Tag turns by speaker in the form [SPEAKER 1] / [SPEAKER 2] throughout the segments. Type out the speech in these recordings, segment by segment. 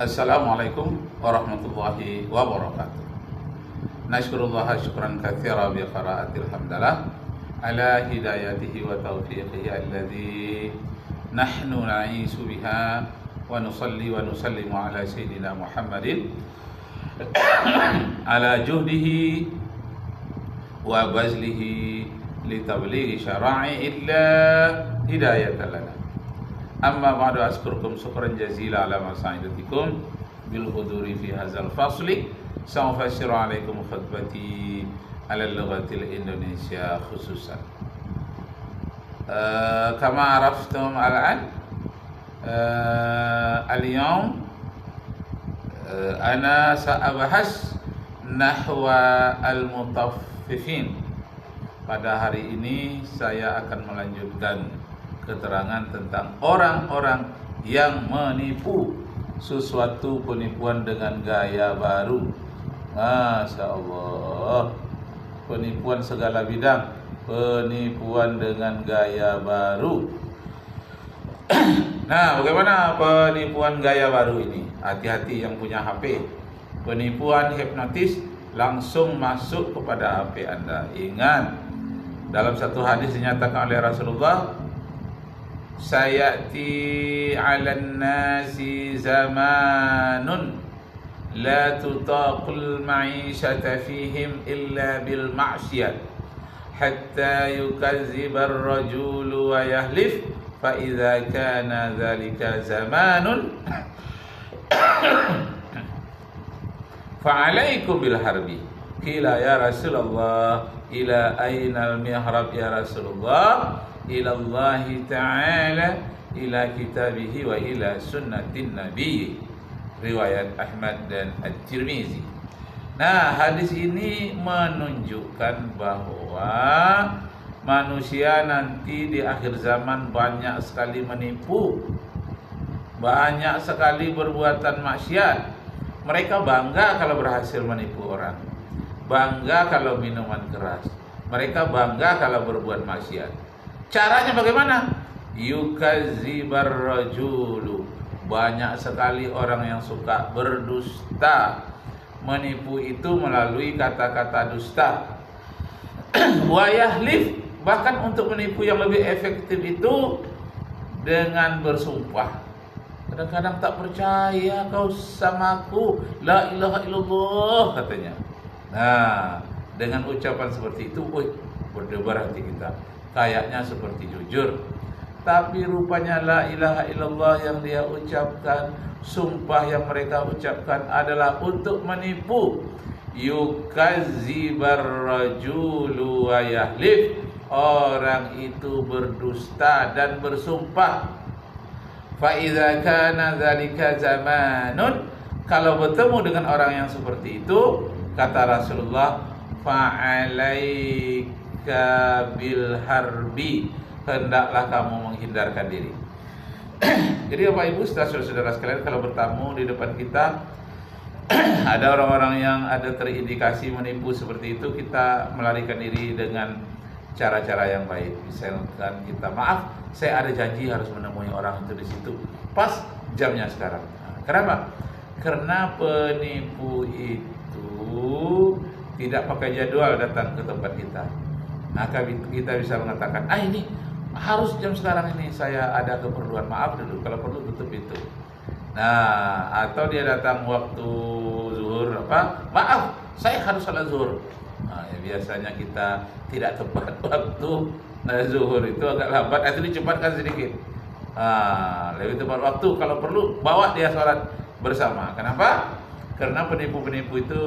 [SPEAKER 1] Assalamualaikum warahmatullahi wabarakatuh. Nashkurullah syukran katsira bi qiraatil hamdalah ala hidayatihi wa taufiqihi alladzi nahnu na'ishu biha wa nusalli wa nusallimu ala sayyidina Muhammadin ala juhdihi wa bazlihi li tablighi syara'i illa hidayatan lana. Amma ba'du, askurukum syukran jazila ala masa'idatikum bil huduri fi hadzal fasli. Sa'ufassiru alaikum khutbati ala lughatil Indonesia khususan. Kama araftum al-an al-yawm ana sa'abahas nahwa al-mutaffifin. Pada hari ini saya akan melanjutkan keterangan tentang orang-orang yang menipu sesuatu penipuan dengan gaya baru. Masya Allah, penipuan segala bidang, penipuan dengan gaya baru. Nah, bagaimana penipuan gaya baru ini? Hati-hati yang punya HP. Penipuan hipnotis langsung masuk kepada HP Anda. Ingat, dalam satu hadis dinyatakan oleh Rasulullah, sayati 'alan nasi zamanun la tutaqul ma'ishata fihim illa bil ma'siyah hatta yukazziba ar-rajulu wa yahlif fa idza kana dzalika zamanun fa 'alaikum bil harbi. Qila ya Rasulullah, ila ainal mihrab ya Rasulullah? Ilallahi ta'ala, ila kitabihi wa ila sunnatin nabi. Riwayat Ahmad dan At-Tirmizi. Nah, hadis ini menunjukkan bahwa manusia nanti di akhir zaman banyak sekali menipu, banyak sekali berbuatan maksiat. Mereka bangga kalau berhasil menipu orang, bangga kalau minuman keras, mereka bangga kalau berbuat maksiat. Caranya bagaimana? Yukazibar rajulu. Banyak sekali orang yang suka berdusta. Menipu itu melalui kata-kata dusta. Wa yahlif, bahkan untuk menipu yang lebih efektif itu dengan bersumpah. Kadang-kadang tak percaya kau sama aku, la ilaha illallah katanya. Nah, dengan ucapan seperti itu, berdebar hati kita. Kayaknya seperti jujur, tapi rupanya la ilaha illallah yang dia ucapkan, sumpah yang mereka ucapkan adalah untuk menipu. Yukazibar rajulu wa yahlif, orang itu berdusta dan bersumpah. Fa idza kana dzalika zamanun, kalau bertemu dengan orang yang seperti itu, kata Rasulullah, fa'alaika bil harbi, hendaklah kamu menghindarkan diri. Jadi Bapak Ibu, saudara-saudara sekalian, kalau bertamu di depan kita ada orang-orang yang ada terindikasi menipu seperti itu, kita melarikan diri dengan cara-cara yang baik. Misalkan kita, maaf, saya ada janji harus menemui orang itu di situ, pas jamnya sekarang. Kenapa? Karena penipu itu tidak pakai jadwal datang ke tempat kita. Maka kita bisa mengatakan, ini harus jam sekarang ini, saya ada keperluan, maaf dulu, kalau perlu tutup itu. Nah, atau dia datang waktu zuhur, maaf, saya harus salat zuhur. Nah, ya biasanya kita tidak tepat waktu zuhur, itu agak lambat, itu dicepatkan sedikit. Lebih tepat waktu, kalau perlu bawa dia salat bersama. Kenapa? Karena penipu-penipu itu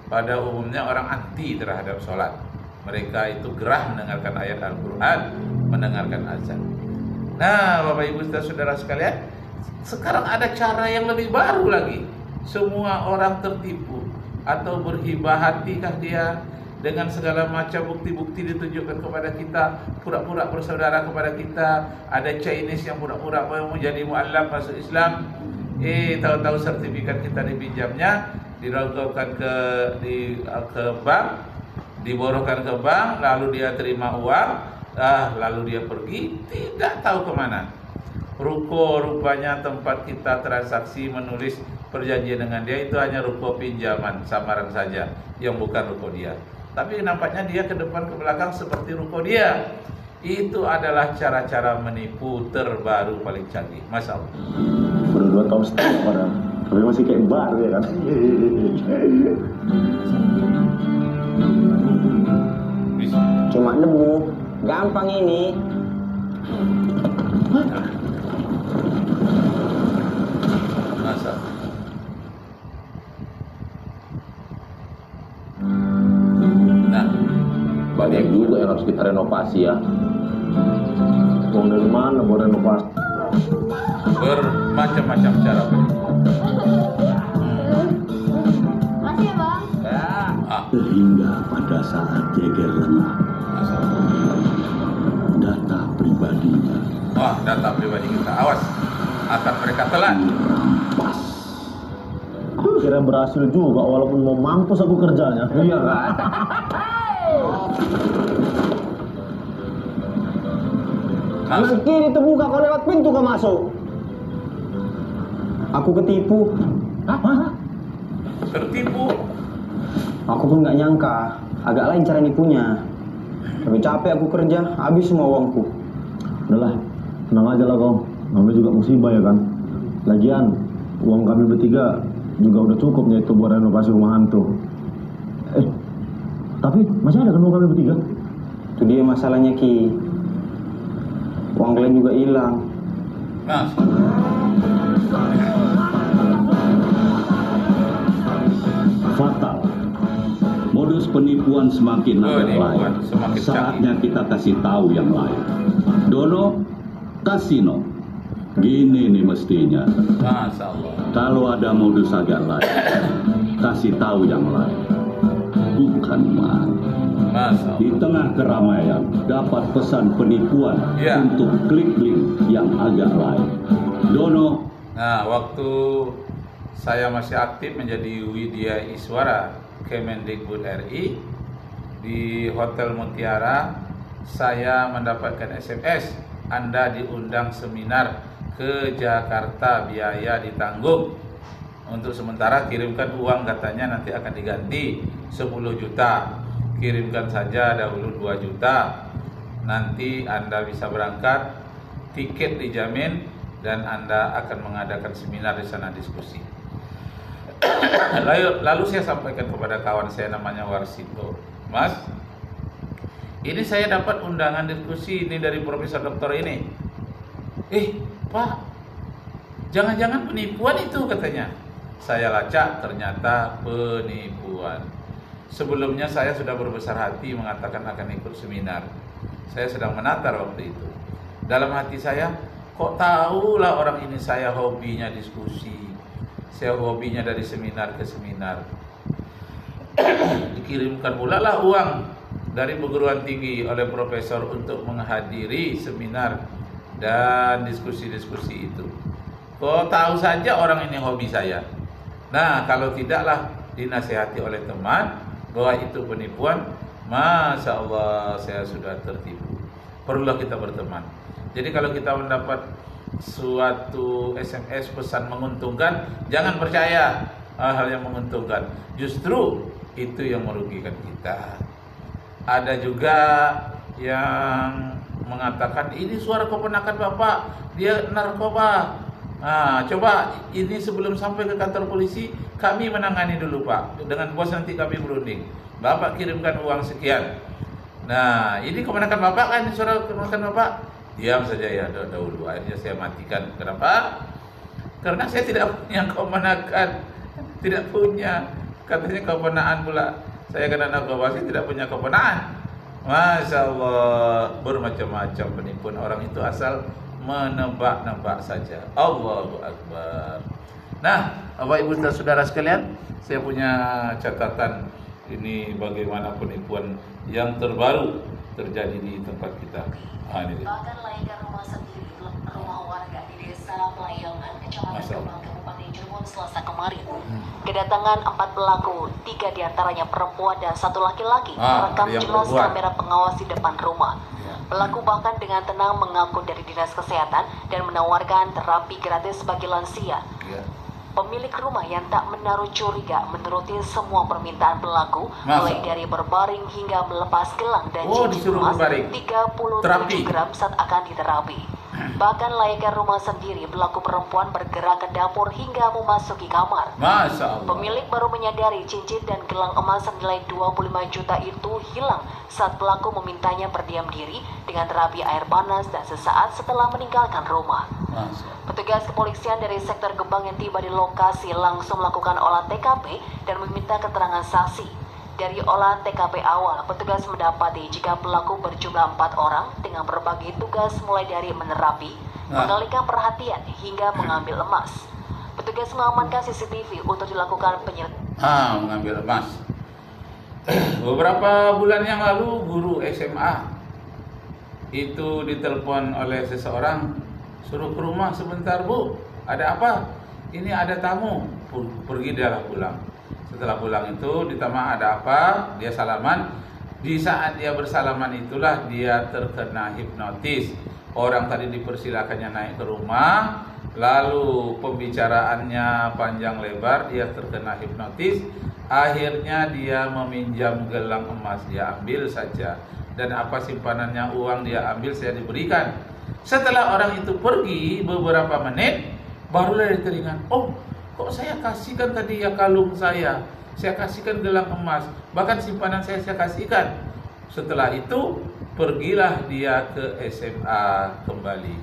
[SPEAKER 1] pada umumnya orang anti terhadap sholat. Mereka itu gerah mendengarkan ayat Al-Quran, mendengarkan azan. Nah, Bapak Ibu saudara sekalian, sekarang ada cara yang lebih baru lagi. Semua orang tertipu atau berhibah hatikah dia dengan segala macam bukti-bukti ditunjukkan kepada kita, pura-pura bersaudara kepada kita. Ada Chinese yang pura-pura mau menjadi mu'alaf masuk Islam. Tahu-tahu sertifikat kita dipinjamnya, dirogokkan ke bank, diborongkan ke bank, lalu dia terima uang, lalu dia pergi, tidak tahu kemana. ruko rupanya tempat kita transaksi menulis perjanjian dengan dia itu hanya ruko pinjaman samaran saja yang bukan ruko dia. Tapi nampaknya dia ke depan ke belakang seperti ruko dia. Itu adalah cara-cara menipu terbaru paling canggih. Masya Allah.
[SPEAKER 2] Baru 2 tahun setengah padahal. Tapi masih kayak baru ya kan.
[SPEAKER 3] Cuma nemu, gampang ini.
[SPEAKER 1] Masa. Nah,
[SPEAKER 2] Banyak juga yang harus kita renovasi ya. Uang dari mana buat renovasi?
[SPEAKER 1] bermacam-macam cara penipuan.
[SPEAKER 4] Makasih ya bang.
[SPEAKER 2] Sehingga pada saat Jeger lengah, data pribadinya
[SPEAKER 1] Wah, data pribadi kita, awas, akan mereka telan.
[SPEAKER 2] dirampas. Kira berhasil juga walaupun mau mampus aku kerjanya. Iya kan?
[SPEAKER 3] Kanan kiri terbuka, kau lewat pintu kau masuk. Aku ketipu.
[SPEAKER 2] Apa?
[SPEAKER 1] Tertipu.
[SPEAKER 3] Aku pun nggak nyangka, agak lain cara nipunya. Tapi capek aku kerja, habis semua uangku.
[SPEAKER 2] Udahlah, tenang aja lah kau. Namanya juga musibah ya kan. Lagian uang kami bertiga juga udah cukup yaitu buat renovasi rumah hantu. Tapi masih ada kan uang kami bertiga?
[SPEAKER 3] Itu dia masalahnya Ki. Uang kalian juga hilang.
[SPEAKER 1] Nah,
[SPEAKER 5] Fatal. Modus penipuan semakin
[SPEAKER 1] Penipuan
[SPEAKER 5] lain.
[SPEAKER 1] semakin
[SPEAKER 5] Saatnya kita kasih tahu yang lain. Dono, kasino. Gini nih mestinya.
[SPEAKER 1] Masya Allah.
[SPEAKER 5] Kalau ada modus agak lain, kasih tahu yang lain. Bukan main.
[SPEAKER 1] Masya
[SPEAKER 5] Di
[SPEAKER 1] Allah.
[SPEAKER 5] tengah keramaian, dapat pesan penipuan
[SPEAKER 1] Ya.
[SPEAKER 5] untuk klik link yang agak lain. Dono,
[SPEAKER 1] Nah, waktu saya masih aktif menjadi Widya Iswara Kemendikbud RI di Hotel Mutiara, saya mendapatkan SMS, Anda diundang seminar ke Jakarta, biaya ditanggung. Untuk sementara kirimkan uang, katanya nanti akan diganti 10 juta. Kirimkan saja dahulu 2 juta. Nanti Anda bisa berangkat, tiket dijamin, dan Anda akan mengadakan seminar di sana, diskusi. Lalu saya sampaikan kepada kawan saya namanya Warsito, Mas, ini saya dapat undangan diskusi ini dari Profesor Doktor ini. Pak, jangan-jangan penipuan itu, katanya. Saya lacak, ternyata penipuan. Sebelumnya saya sudah berbesar hati mengatakan akan ikut seminar. Saya sedang menatar waktu itu. Dalam hati saya, kok tahulah orang ini saya hobinya diskusi. Saya hobinya dari seminar ke seminar. Dikirimkan pula lah uang dari perguruan tinggi oleh profesor untuk menghadiri seminar dan diskusi-diskusi itu. Kok tahu saja orang ini hobi saya. Nah, kalau tidaklah dinasihati oleh teman bahwa itu penipuan, Masya Allah, saya sudah tertipu. Perlulah kita berteman. Jadi kalau kita mendapat suatu SMS pesan menguntungkan, jangan percaya hal yang menguntungkan. Justru itu yang merugikan kita. Ada juga yang mengatakan ini suara keponakan Bapak, dia narkoba. Nah, coba ini sebelum sampai ke kantor polisi, kami menangani dulu Pak. Dengan bos nanti kami berunding. Bapak kirimkan uang sekian. Nah, ini keponakan Bapak kan, suara keponakan Bapak. Diam saja ya dahulu. Akhirnya saya matikan. Kenapa? Karena saya tidak punya keponakan. Tidak punya. Katanya keponaan pula. Saya kena narkoba, saya tidak punya keponaan. Masya Allah, bermacam-macam penipuan orang itu asal menebak-nebak saja. Allahu Akbar. Nah, Bapak Ibu dan Saudara sekalian, saya punya catatan ini bagaimana penipuan yang terbaru terjadi di tempat kita. Ini dia.
[SPEAKER 4] Bahkan lainkan rumah sendiri, rumah warga di desa Pelayangan, Kecamatan
[SPEAKER 1] Masya Allah.
[SPEAKER 4] Kemang, Kabupaten
[SPEAKER 6] Kalijerun Selasa kemarin. Kedatangan 4 pelaku, 3 diantaranya perempuan dan 1 laki-laki, merekam
[SPEAKER 1] yang
[SPEAKER 6] jelas
[SPEAKER 1] perempuan.
[SPEAKER 6] kamera pengawas di depan rumah. Pelaku bahkan dengan tenang mengaku dari dinas kesehatan dan menawarkan terapi gratis bagi lansia.
[SPEAKER 1] Ya.
[SPEAKER 6] Pemilik rumah yang tak menaruh curiga menuruti semua permintaan pelaku,
[SPEAKER 1] Masa?
[SPEAKER 6] mulai dari berbaring hingga melepas gelang dan cincin
[SPEAKER 1] disuruh
[SPEAKER 6] emas
[SPEAKER 1] berbaring.
[SPEAKER 6] 37
[SPEAKER 1] Terapi.
[SPEAKER 6] gram saat akan diterapi. Bahkan layaknya rumah sendiri, pelaku perempuan bergerak ke dapur hingga memasuki kamar.
[SPEAKER 1] Masya Allah.
[SPEAKER 6] Pemilik baru menyadari cincin dan gelang emas senilai 25 juta itu hilang saat pelaku memintanya berdiam diri dengan terapi air panas dan sesaat setelah meninggalkan rumah.
[SPEAKER 1] Masya Allah.
[SPEAKER 6] Petugas kepolisian dari sektor Gebang yang tiba di lokasi langsung melakukan olah TKP dan meminta keterangan saksi. Dari olah TKP awal, petugas mendapati jika pelaku berjumlah 4 orang dengan berbagai tugas mulai dari menerapi, mengalihkan perhatian hingga mengambil emas. Petugas mengamankan CCTV untuk dilakukan penyelidikan.
[SPEAKER 1] Mengambil emas. Beberapa bulan yang lalu guru SMA itu ditelepon oleh seseorang, suruh ke rumah sebentar Bu, ada apa? Ini ada tamu. Pergi dia pulang. Setelah pulang itu ditanya ada apa, dia salaman. Di saat dia bersalaman itulah dia terkena hipnotis. Orang tadi dipersilakannya naik ke rumah, lalu pembicaraannya panjang lebar, dia terkena hipnotis. Akhirnya dia meminjam gelang emas, dia ambil saja. Dan apa simpanannya uang dia ambil, saya diberikan. Setelah orang itu pergi beberapa menit, barulah dia teringat, oh kok saya kasihkan tadi ya kalung saya kasihkan gelang emas, bahkan simpanan saya kasihkan. Setelah itu pergilah dia ke SMA kembali,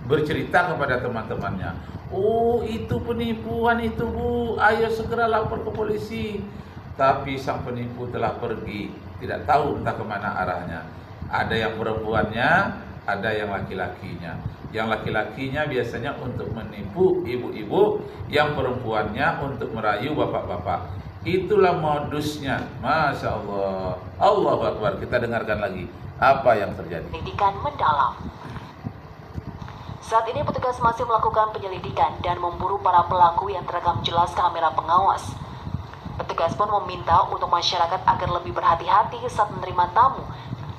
[SPEAKER 1] bercerita kepada teman-temannya, oh itu penipuan itu Bu, ayo segera lapor ke polisi. Tapi sang penipu telah pergi, tidak tahu entah kemana arahnya. Ada yang perempuannya, ada yang laki-lakinya. Yang laki-lakinya biasanya untuk menipu ibu-ibu, yang perempuannya untuk merayu bapak-bapak. Itulah modusnya. Masya Allah. Allahu Akbar. Kita dengarkan lagi apa yang terjadi.
[SPEAKER 6] Penyelidikan mendalam. Saat ini petugas masih melakukan penyelidikan dan memburu para pelaku yang terekam jelas kamera pengawas. Petugas pun meminta untuk masyarakat agar lebih berhati-hati saat menerima tamu,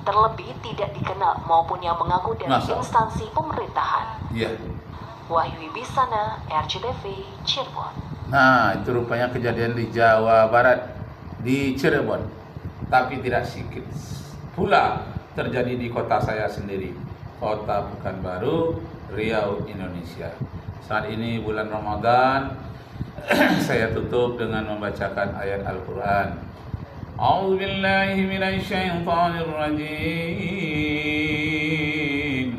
[SPEAKER 6] terlebih tidak dikenal maupun yang mengaku dari instansi pemerintahan.
[SPEAKER 1] Iya.
[SPEAKER 6] Wahyu Wibisana, RCTV, Cirebon.
[SPEAKER 1] Nah, itu rupanya kejadian di Jawa Barat, di Cirebon. Tapi tidak sedikit pula terjadi di kota saya sendiri, Kota Pekanbaru, Riau, Indonesia. Saat ini bulan Ramadan, saya tutup dengan membacakan ayat Al-Quran. A'udzu billahi minasyaitonir rajim.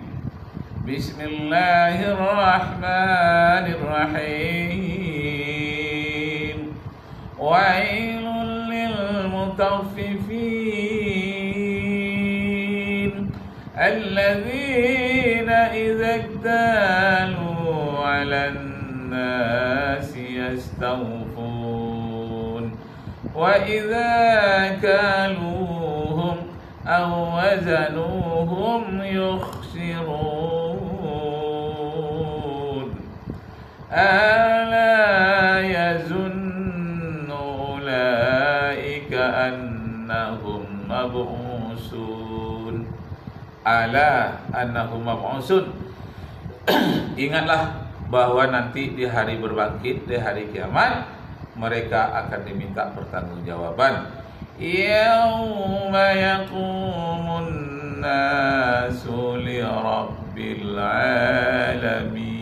[SPEAKER 1] Bismillahirrahmanirrahim. Wailul lil mutaffifin alladzina idza iktalu 'alan nasi yastawfun wa idza kaluhum aw wazanuhum yukhsirun. Ala yazunnu ulaika annahum mab'usun. Ala annahum mab'usun. Ingatlah bahwa nanti di hari berbangkit, di hari kiamat, mereka akan diminta pertanggungjawaban. Yauma yaqumun nasu li rabbil alamin.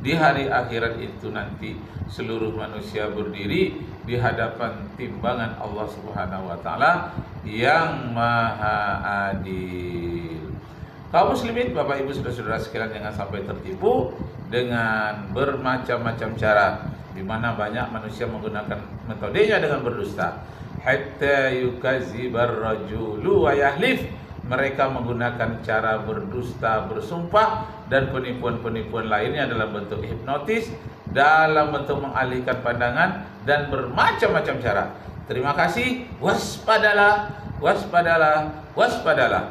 [SPEAKER 1] Di hari akhirat itu nanti seluruh manusia berdiri di hadapan timbangan Allah Subhanahu wa taala yang Maha Adil. Kaum muslimin, Bapak Ibu saudara-saudara sekalian, jangan sampai tertipu dengan bermacam-macam cara, di mana banyak manusia menggunakan metodenya dengan berdusta. Hatta yukazibar rajulu wa yahlif. Mereka menggunakan cara berdusta, bersumpah, dan penipuan-penipuan lainnya dalam bentuk hipnotis, dalam bentuk mengalihkan pandangan, dan bermacam-macam cara. Terima kasih. Waspadalah, waspadalah, waspadalah.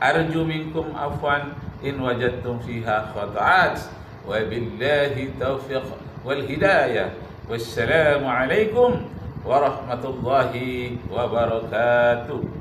[SPEAKER 1] Arju minkum afwan in wajadtum fiha khata'at. Wabillahi taufiq wal hidayah. Wassalamualaikum warahmatullahi wabarakatuh.